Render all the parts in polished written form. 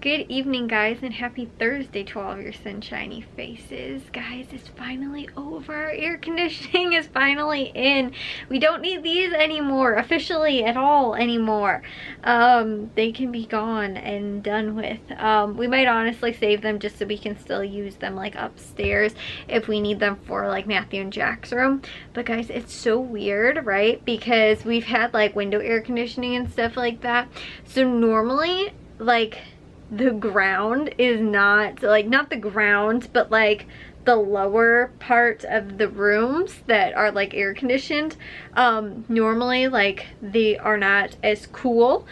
Good evening, guys, and happy Thursday to all of your sunshiny faces. Guys, it's finally over. Air conditioning is finally in. We don't need these anymore, officially at all anymore. They can be gone and done with. We might honestly save them just so we can still use them like upstairs if we need them for like Matthew and Jack's room. But guys, it's so weird, right? Because we've had like window air conditioning and stuff like that. So normally, like, the ground is not the ground, but like the lower part of the rooms that are like air conditioned, normally like they are not as cool.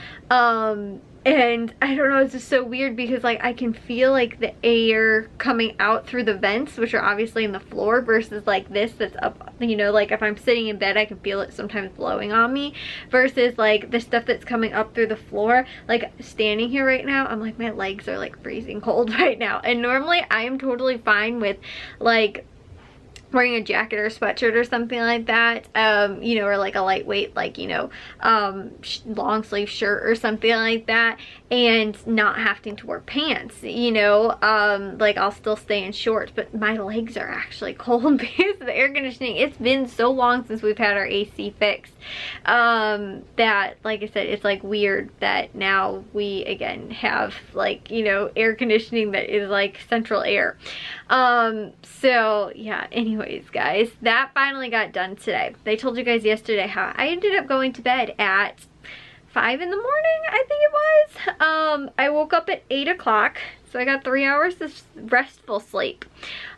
And I don't know, it's just so weird because like I can feel like the air coming out through the vents, which are obviously in the floor, versus like this that's up, you know, like if I'm sitting in bed I can feel it sometimes blowing on me, versus like the stuff that's coming up through the floor. Like standing here right now, I'm like, my legs are like freezing cold right now. And normally I am totally fine with like wearing a jacket or sweatshirt or something like that, you know, or like a lightweight, like, you know, long sleeve shirt or something like that, and not having to wear pants, you know, like I'll still stay in shorts, but my legs are actually cold because of the air conditioning. It's been so long since we've had our AC fixed, that, like I said, it's like weird that now we again have like, you know, air conditioning that is like central air. So yeah, anyways guys, that finally got done today. I told you guys yesterday how I ended up going to bed at 5 in the morning, I think it was. I woke up at 8 o'clock, so I got 3 hours of restful sleep.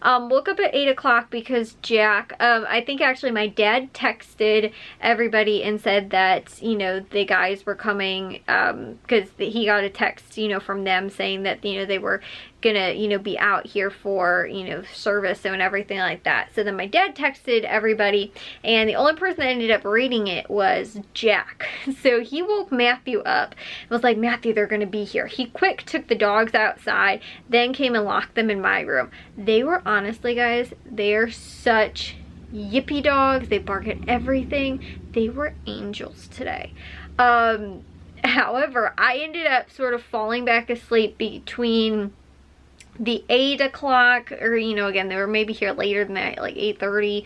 Woke up at 8 o'clock because Jack, I think actually my dad texted everybody and said that, you know, the guys were coming, because he got a text, you know, from them saying that, you know, they were gonna, you know, be out here for, you know, service and everything like that. So then my dad texted everybody, and the only person that ended up reading it was Jack. So he woke Matthew up and was like, Matthew, they're gonna be here. He quick took the dogs outside, then came and locked them in my room. They were, honestly guys, they are such yippy dogs. They bark at everything. They were angels today. However, I ended up sort of falling back asleep between the 8 o'clock, or, you know, again, they were maybe here later than that, like 8:30,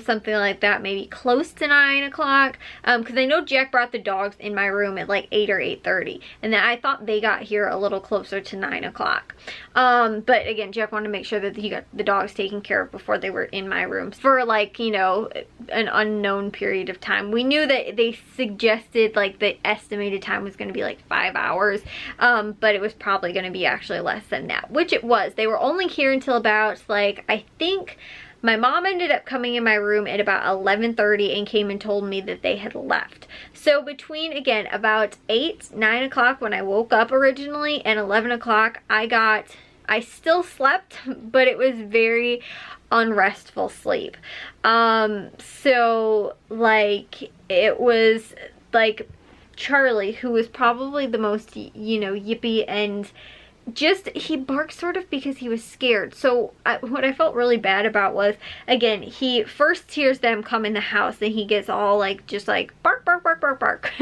something like that, maybe close to 9 o'clock, because I know Jack brought the dogs in my room at like 8 or 8:30, and then I thought they got here a little closer to 9 o'clock. But again, Jack wanted to make sure that he got the dogs taken care of before they were in my room for like, you know, an unknown period of time. We knew that they suggested like the estimated time was going to be like 5 hours, but it was probably going to be actually less than that, which it was. They were only here until about, like, I think my mom ended up coming in my room at about 11:30 and came and told me that they had left. So between, again, about 8, 9 o'clock when I woke up originally and 11 o'clock, I still slept, but it was very unrestful sleep. So like it was like Charlie, who was probably the most, you know, yippy, and just he barked sort of because he was scared. So what I felt really bad about was, again, he first hears them come in the house and he gets all like, just like bark bark bark bark bark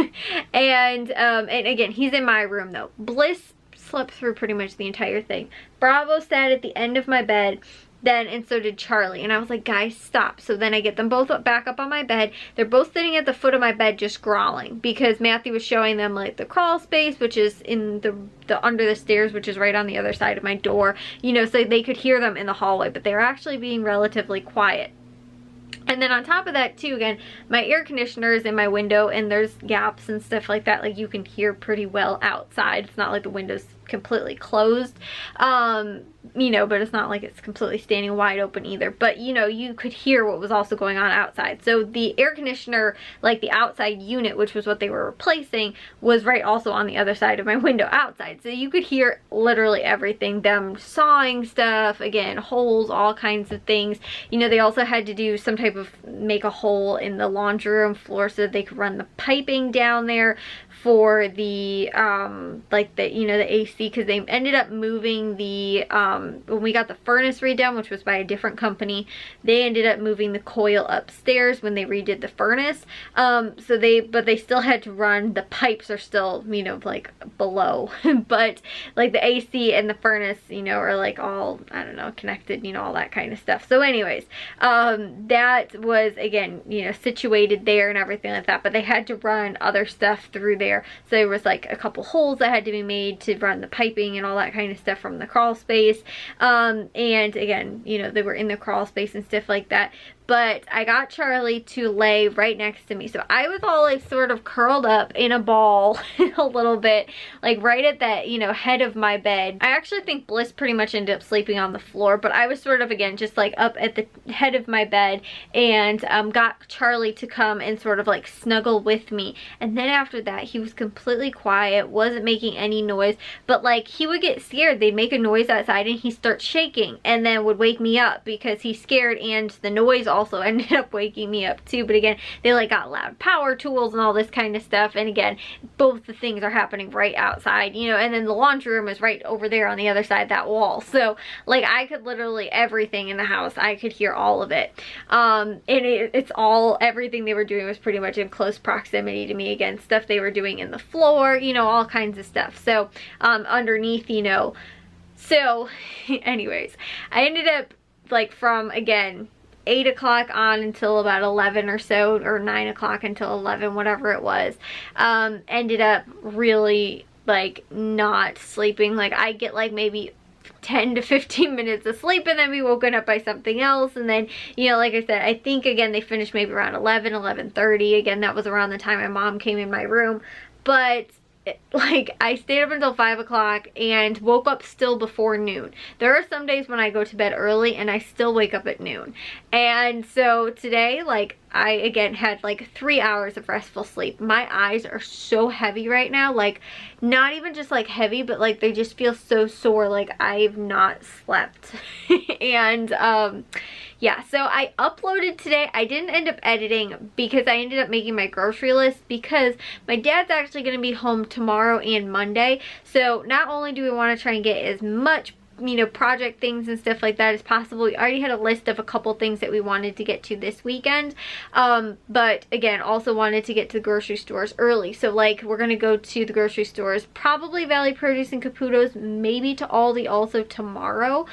and again, he's in my room though. Bliss slept through pretty much the entire thing. Bravo sat at the end of my bed then, and so did Charlie, and I was like, guys, stop. So then I get them both back up on my bed. They're both sitting at the foot of my bed just growling, because Matthew was showing them like the crawl space, which is in the under the stairs, which is right on the other side of my door, you know, so they could hear them in the hallway, but they were actually being relatively quiet. And then on top of that too, again, my air conditioner is in my window, and there's gaps and stuff like that, like you can hear pretty well outside. It's not like the window's completely closed, you know, but it's not like it's completely standing wide open either. But, you know, you could hear what was also going on outside. So the air conditioner, like the outside unit, which was what they were replacing, was right also on the other side of my window outside. So you could hear literally everything, them sawing stuff, again, holes, all kinds of things. You know, they also had to do some type of, make a hole in the laundry room floor so that they could run the piping down there for the, like the, you know, the AC AC because they ended up moving the, when we got the furnace redone, which was by a different company, they ended up moving the coil upstairs when they redid the furnace. But they still had to run, the pipes are still, you know, like below, but like the AC and the furnace, you know, are like all, I don't know, connected, you know, all that kind of stuff. So anyways, that was, again, you know, situated there and everything like that, but they had to run other stuff through there. So there was like a couple holes that had to be made to run the piping and all that kind of stuff from the crawl space. And again, you know, they were in the crawl space and stuff like that. But I got Charlie to lay right next to me. So I was all like sort of curled up in a ball a little bit, like right at that, you know, head of my bed. I actually think Bliss pretty much ended up sleeping on the floor, but I was sort of, again, just like up at the head of my bed, and got Charlie to come and sort of like snuggle with me. And then after that, he was completely quiet, wasn't making any noise, but like he would get scared. They'd make a noise outside and he'd start shaking and then would wake me up because he's scared, and the noise also ended up waking me up too. But again, they like got loud power tools and all this kind of stuff, and again, both the things are happening right outside, you know, and then the laundry room is right over there on the other side of that wall. So like I could literally, everything in the house, I could hear all of it. And it's all, everything they were doing was pretty much in close proximity to me. Again, stuff they were doing in the floor, you know, all kinds of stuff. So underneath, you know. So anyways, I ended up like from, again, 8 o'clock on until about 11 or so, or 9 o'clock until 11, whatever it was, ended up really like not sleeping. Like I get like maybe 10 to 15 minutes of sleep and then be woken up by something else. And then, you know, like I said, I think again they finished maybe around 11:30. Again, that was around the time my mom came in my room. But like I stayed up until 5 o'clock and woke up still before noon. There are some days when I go to bed early and I still wake up at noon. And so today, like, I again had like 3 hours of restful sleep. My eyes are so heavy right now, like not even just like heavy, but like they just feel so sore, like I've not slept. And yeah, so I uploaded today. I didn't end up editing because I ended up making my grocery list because my dad's actually going to be home tomorrow and Monday. So not only do we want to try and get as much, you know, project things and stuff like that as possible. We already had a list of a couple things that we wanted to get to this weekend, but again, also wanted to get to the grocery stores early. So like we're gonna go to the grocery stores, probably Valley Produce and Caputo's, maybe to Aldi also tomorrow,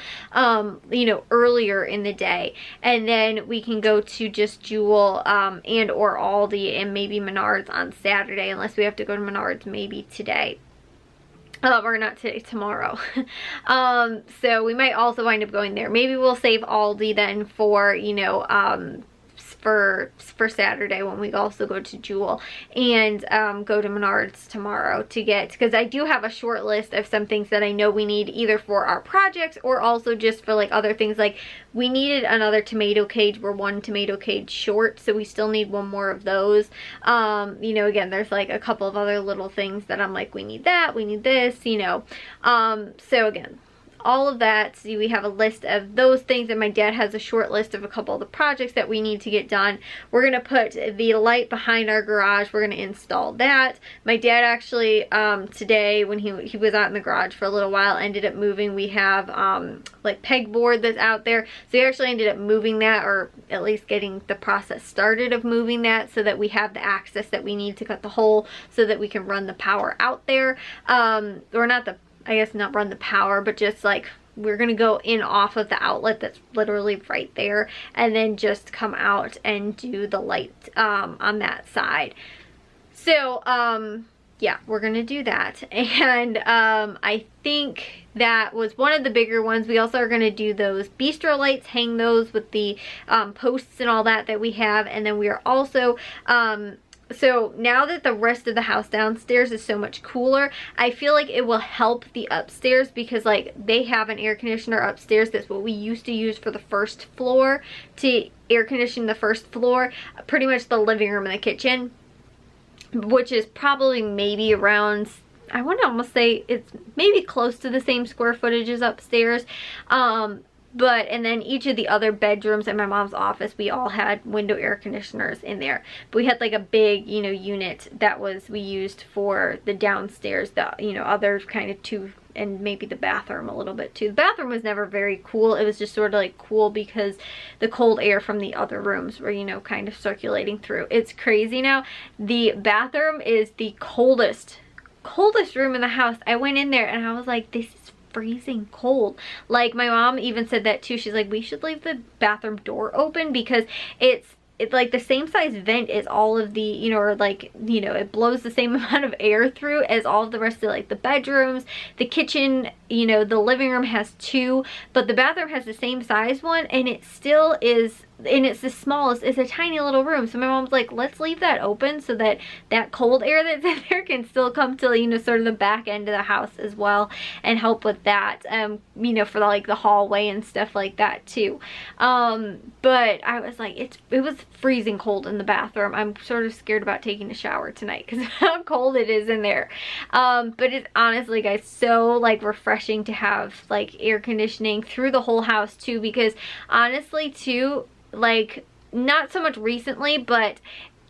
you know, earlier in the day, and then we can go to just Jewel and or Aldi and maybe Menards on Saturday, unless we have to go to Menards maybe today. Or not today, tomorrow. So we might also wind up going there. Maybe we'll save Aldi then for, you know, for Saturday when we also go to Jewel, and go to Menards tomorrow to get, because I do have a short list of some things that I know we need either for our projects or also just for like other things. Like we needed another tomato cage. We're one tomato cage short, so we still need one more of those. You know, again, there's like a couple of other little things that I'm like, we need that, we need this, you know. So again, all of that. See, we have a list of those things, and my dad has a short list of a couple of the projects that we need to get done. We're gonna put the light behind our garage. We're gonna install that. My dad actually today, when he was out in the garage for a little while, ended up moving. We have like pegboard that's out there, so he actually ended up moving that, or at least getting the process started of moving that, so that we have the access that we need to cut the hole so that we can run the power out there. Or not the, I guess not run the power, but just like we're gonna go in off of the outlet that's literally right there, and then just come out and do the light on that side. So yeah, we're gonna do that. And I think that was one of the bigger ones. We also are gonna do those bistro lights, hang those with the posts and all that we have. And then we are also so now that the rest of the house downstairs is so much cooler, I feel like it will help the upstairs, because like they have an air conditioner upstairs. That's what we used to use for the first floor, to air condition the first floor, pretty much the living room and the kitchen, which is probably maybe around, I want to almost say it's maybe close to the same square footage as upstairs. But, and then each of the other bedrooms in my mom's office, we all had window air conditioners in there. But we had like a big, you know, unit that was, we used for the downstairs, the, you know, other kind of two and maybe the bathroom a little bit too. The bathroom was never very cool. It was just sort of like cool because the cold air from the other rooms were, you know, kind of circulating through. It's crazy now. The bathroom is the coldest room in the house. I went in there and I was like, this is freezing cold. Like, my mom even said that too. She's like, we should leave the bathroom door open because it's like the same size vent as all of the, you know, or like, you know, it blows the same amount of air through as all of the rest of like the bedrooms, the kitchen, you know, the living room has 2, but the bathroom has the same size one, and it still is, and it's the smallest. It's a tiny little room. So my mom's like, let's leave that open so that that cold air that's in there can still come to, you know, sort of the back end of the house as well, and help with that, you know, for like the hallway and stuff like that too. But I was like, it was freezing cold in the bathroom. I'm sort of scared about taking a shower tonight because of how cold it is in there. But it's honestly, guys, so like refreshing to have like air conditioning through the whole house too, because honestly too, like, not so much recently, but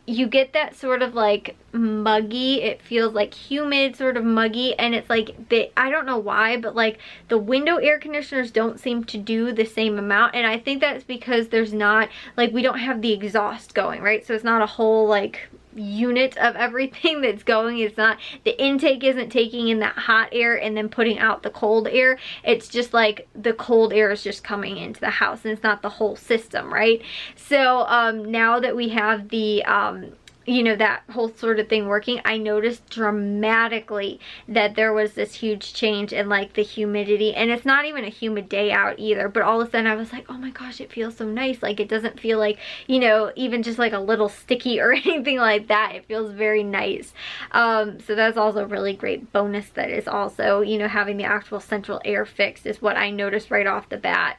you get that sort of like muggy, it feels like humid, sort of muggy, and it's like, I don't know why, but like the window air conditioners don't seem to do the same amount, and I think that's because there's not, like, we don't have the exhaust going, right? So it's not a whole like unit of everything that's going. It's not, the intake isn't taking in that hot air and then putting out the cold air. It's just like the cold air is just coming into the house, and it's not the whole system, right? So now that we have the you know, that whole sort of thing working, I noticed dramatically that there was this huge change in like the humidity, and it's not even a humid day out either, but all of a sudden I was like, oh my gosh, it feels so nice. Like, it doesn't feel like, you know, even just like a little sticky or anything like that. It feels very nice. So that's also a really great bonus. That is also, you know, having the actual central air fixed is what I noticed right off the bat,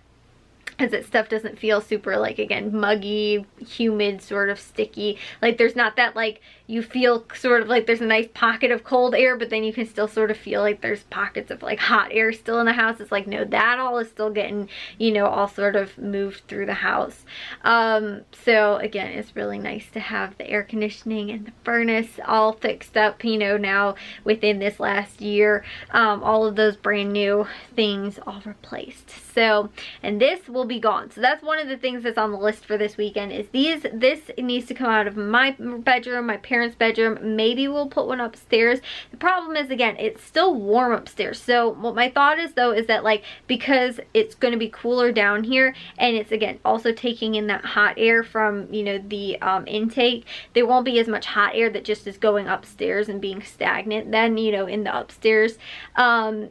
as that stuff doesn't feel super, like, again, muggy, humid, sort of sticky. Like, there's not that, like, you feel sort of like there's a nice pocket of cold air, but then you can still sort of feel like there's pockets of like hot air still in the house. It's like, no, that all is still getting, you know, all sort of moved through the house. So again, it's really nice to have the air conditioning and the furnace all fixed up, you know, now within this last year. All of those brand new things all replaced. So, and this will be gone. So that's one of the things that's on the list for this weekend, is this needs to come out of my bedroom, my parents' bedroom. Maybe we'll put one upstairs. The problem is, again, it's still warm upstairs. So what my thought is though, is that like, because it's going to be cooler down here, and it's again also taking in that hot air from, you know, the intake, there won't be as much hot air that just is going upstairs and being stagnant then, you know, in the upstairs,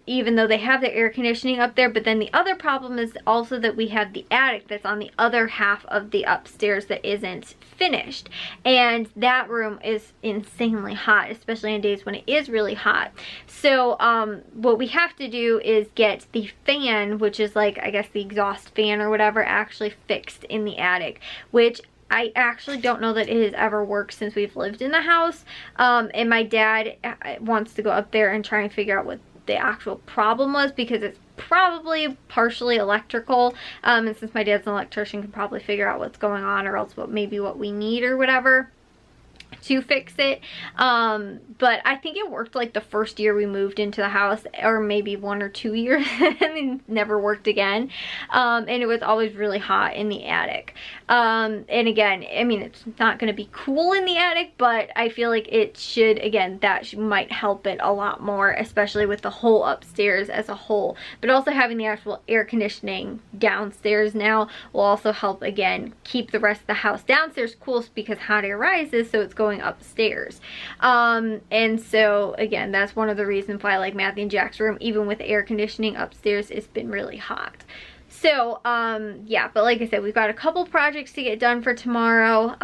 even though they have the air conditioning up there. But then the other problem is also that we have the attic that's on the other half of the upstairs that isn't finished, and that room is insanely hot, especially on days when it is really hot. So what we have to do is get the fan, which is like, I guess the exhaust fan or whatever, actually fixed in the attic, which I actually don't know that it has ever worked since we've lived in the house. And my dad wants to go up there and try and figure out what the actual problem was, because it's probably partially electrical, and since my dad's an electrician, can probably figure out what's going on, or else maybe what we need or whatever to fix it. But I think it worked like the first year we moved into the house, or maybe 1 or 2 years, and then never worked again. And it was always really hot in the attic. And again, I mean, it's not going to be cool in the attic, but I feel like it should, again, might help it a lot more, especially with the whole upstairs as a whole. But also having the actual air conditioning downstairs now will also help, again, keep the rest of the house downstairs cool, because hot air rises, so it's going upstairs. And so again, that's one of the reasons why, like, Matthew and Jack's room, even with air conditioning upstairs, it's been really hot. So yeah, but like I said, we've got a couple projects to get done for tomorrow,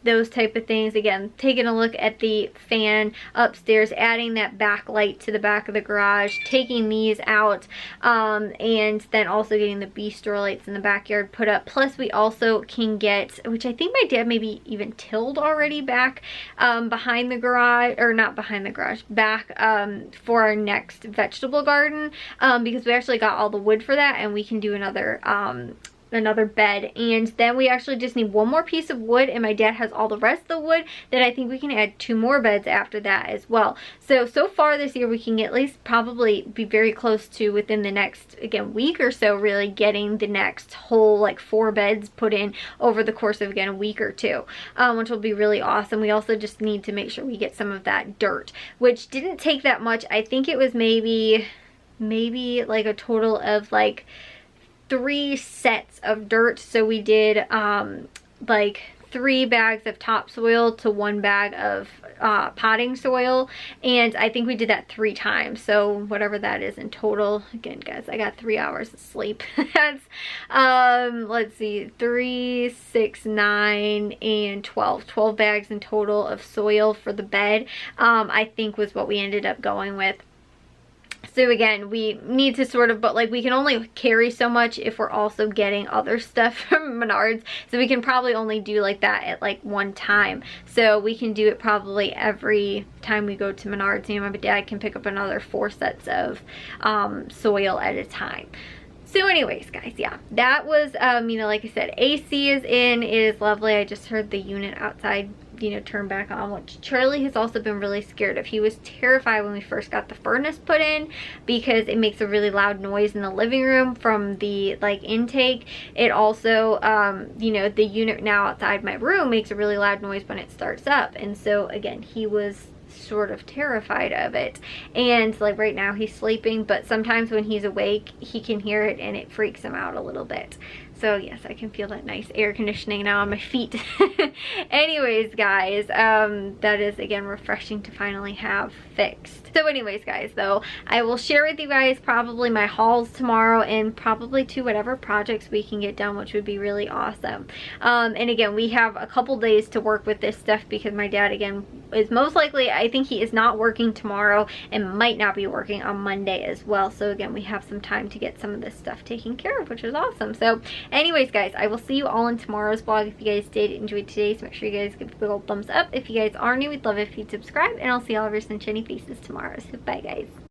those type of things. Again, taking a look at the fan upstairs, adding that backlight to the back of the garage, taking these out, and then also getting the bistro lights in the backyard put up. Plus we also can get, which I think my dad maybe even tilled already, back behind the garage, or not behind the garage, back for our next vegetable garden, because we actually got all the wood for that, and we can do another another bed. And then we actually just need one more piece of wood, and my dad has all the rest of the wood. Then I think we can add 2 more beds after that as well. So far this year we can at least probably be very close to, within the next, again, week or so, really getting the next whole like 4 beds put in over the course of, again, a week or 2, which will be really awesome. We also just need to make sure we get some of that dirt, which didn't take that much. I think it was maybe like a total of like 3 sets of dirt. So we did like 3 bags of topsoil to 1 bag of potting soil, and I think we did that 3 times. So whatever that is in total, again guys, I got 3 hours of sleep. That's let's see, 3, 6, 9, and 12 bags in total of soil for the bed, I think was what we ended up going with. So again, we need to sort of, but like we can only carry so much if we're also getting other stuff from Menards. So we can probably only do like that at like one time. So we can do it probably every time we go to Menards. You know, my dad can pick up another 4 sets of soil at a time. So anyways, guys, yeah, that was, you know, like I said, AC is in. It is lovely. I just heard the unit outside, you know, turn back on, which Charlie has also been really scared of. He was terrified when we first got the furnace put in because it makes a really loud noise in the living room from the like intake. It also, you know, the unit now outside my room makes a really loud noise when it starts up. And so again, he was sort of terrified of it, and like right now he's sleeping, but sometimes when he's awake he can hear it and it freaks him out a little bit. So yes, I can feel that nice air conditioning now on my feet. Anyways, guys, that is again refreshing to finally have fixed. So anyways, guys, though, I will share with you guys probably my hauls tomorrow, and probably to whatever projects we can get done, which would be really awesome. And again, we have a couple days to work with this stuff because my dad, again, is most likely, I think he is not working tomorrow and might not be working on Monday as well. So again, we have some time to get some of this stuff taken care of, which is awesome. So anyways, guys, I will see you all in tomorrow's vlog. If you guys did enjoy today's, make sure you guys give a big old thumbs up. If you guys are new, we'd love it if you'd subscribe, and I'll see all of your sunshiny faces tomorrow. So bye, guys.